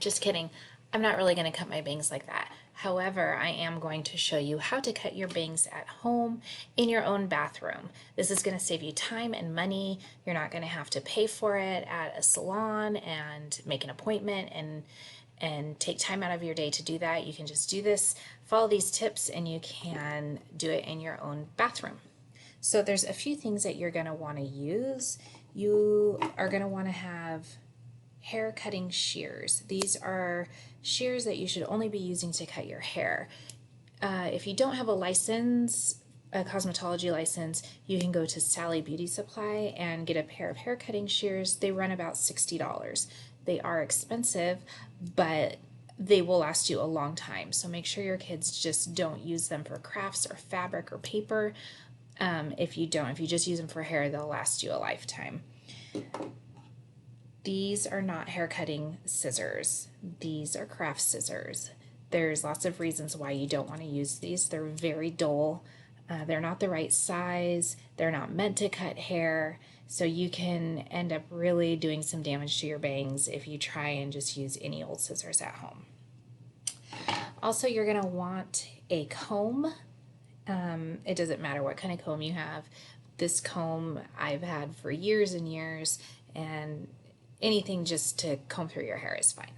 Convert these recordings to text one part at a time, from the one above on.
Just kidding. I'm not really going to cut my bangs like that. However, I am going to show you how to cut your bangs at home in your own bathroom. This is going to save you time and money. You're not going to have to pay for it at a salon and make an appointment and take time out of your day to do that. You can just do this, follow these tips, and you can do it in your own bathroom. So there's a few things that you're going to want to use. You are going to want to have hair cutting shears. These are shears that you should only be using to cut your hair. If you don't have a license, a cosmetology license, you can go to Sally Beauty Supply and get a pair of hair cutting shears. They run about $60. They are expensive, but they will last you a long time. So make sure your kids just don't use them for crafts or fabric or paper. If you just use them for hair, they'll last you a lifetime. These are not hair cutting scissors. These are craft scissors. There's lots of reasons why you don't want to use these. They're very dull. They're not the right size. They're not meant to cut hair. So you can end up really doing some damage to your bangs if you try and just use any old scissors at home. Also, you're going to want a comb. It doesn't matter what kind of comb you have. This comb I've had for years and years, and anything just to comb through your hair is fine.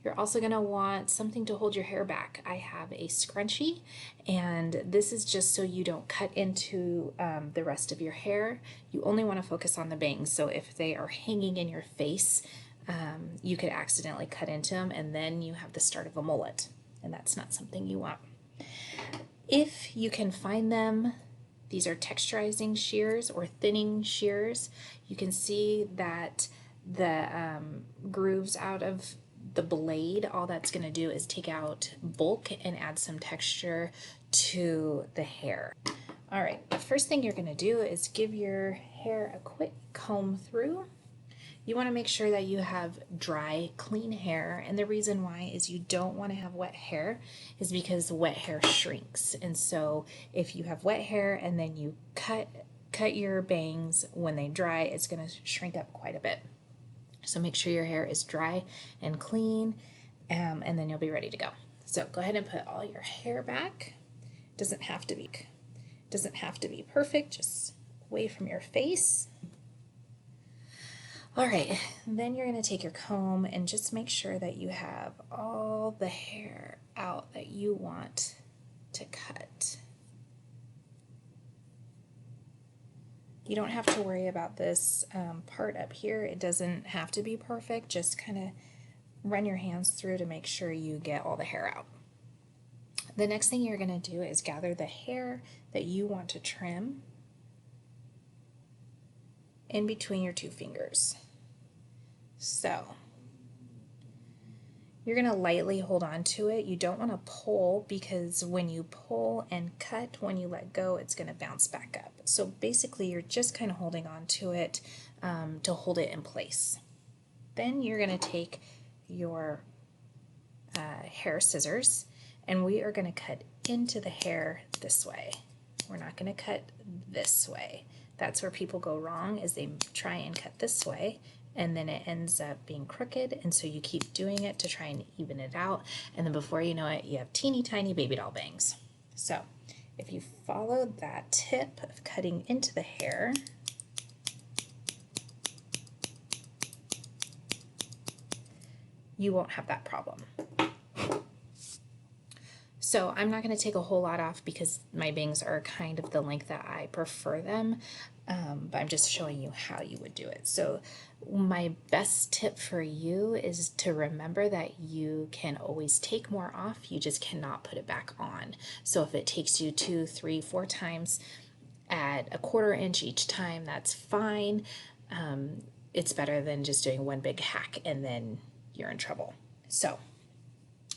You're also going to want something to hold your hair back. I have a scrunchie, and this is just so you don't cut into the rest of your hair. You only want to focus on the bangs, so if they are hanging in your face, you could accidentally cut into them, and then you have the start of a mullet, and that's not something you want. If you can find them, these are texturizing shears or thinning shears. You can see that the grooves out of the blade, all that's going to do is take out bulk and add some texture to the hair. All right, the first thing you're going to do is give your hair a quick comb through. You want to make sure that you have dry, clean hair, and the reason why is you don't want to have wet hair is because wet hair shrinks. And so if you have wet hair and then you cut your bangs when they dry, it's going to shrink up quite a bit. So make sure your hair is dry and clean, and then you'll be ready to go. So go ahead and put all your hair back. Doesn't have to be perfect, just away from your face. All right, then you're going to take your comb and just make sure that you have all the hair out that you want to cut. You don't have to worry about this part up here. It doesn't have to be perfect. Just kind of run your hands through to make sure you get all the hair out. The next thing you're going to do is gather the hair that you want to trim in between your two fingers. So you're going to lightly hold on to it. You don't want to pull, because when you pull and cut, when you let go, it's going to bounce back up. So basically you're just kind of holding on to it to hold it in place. Then you're going to take your hair scissors, and we are going to cut into the hair this way. We're not going to cut this way. That's where people go wrong, is they try and cut this way, and then it ends up being crooked, and so you keep doing it to try and even it out, and then before you know it, you have teeny tiny baby doll bangs. So if you follow that tip of cutting into the hair, you won't have that problem. So I'm not going to take a whole lot off because my bangs are kind of the length that I prefer them, but I'm just showing you how you would do it. So my best tip for you is to remember that you can always take more off, you just cannot put it back on. So if it takes you 2, 3, 4 times at a 1/4 inch each time, that's fine. It's better than just doing one big hack and then you're in trouble. So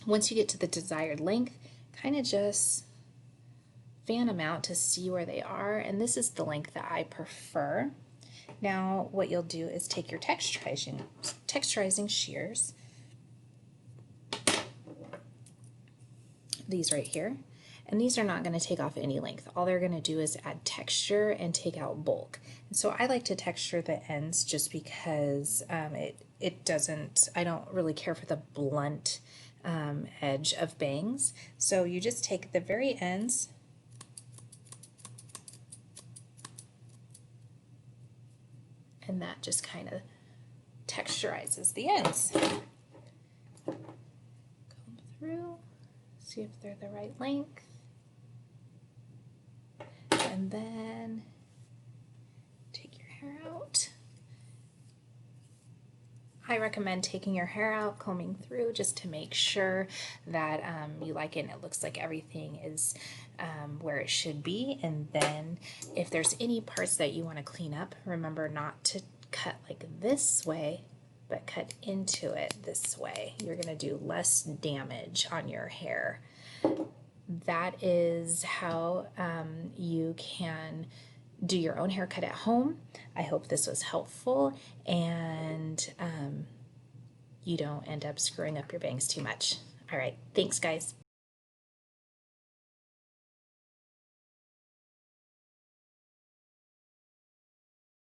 once you get to the desired length, kind of just fan them out to see where they are, and this is the length that I prefer. Now what you'll do is take your texturizing shears, these right here, And these are not going to take off any length. All they're going to do is add texture and take out bulk. And so I like to texture the ends just because it doesn't, I don't really care for the blunt edge of bangs. So you just take the very ends and that just kind of texturizes the ends. Comb through, see if they're the right length, and then take your hair out. I recommend taking your hair out, combing through just to make sure that you like it and it looks like everything is where it should be. And then if there's any parts that you want to clean up, remember not to cut like this way, but cut into it this way. You're going to do less damage on your hair. That is how you can do your own haircut at home. I hope this was helpful and you don't end up screwing up your bangs too much. All right, thanks guys.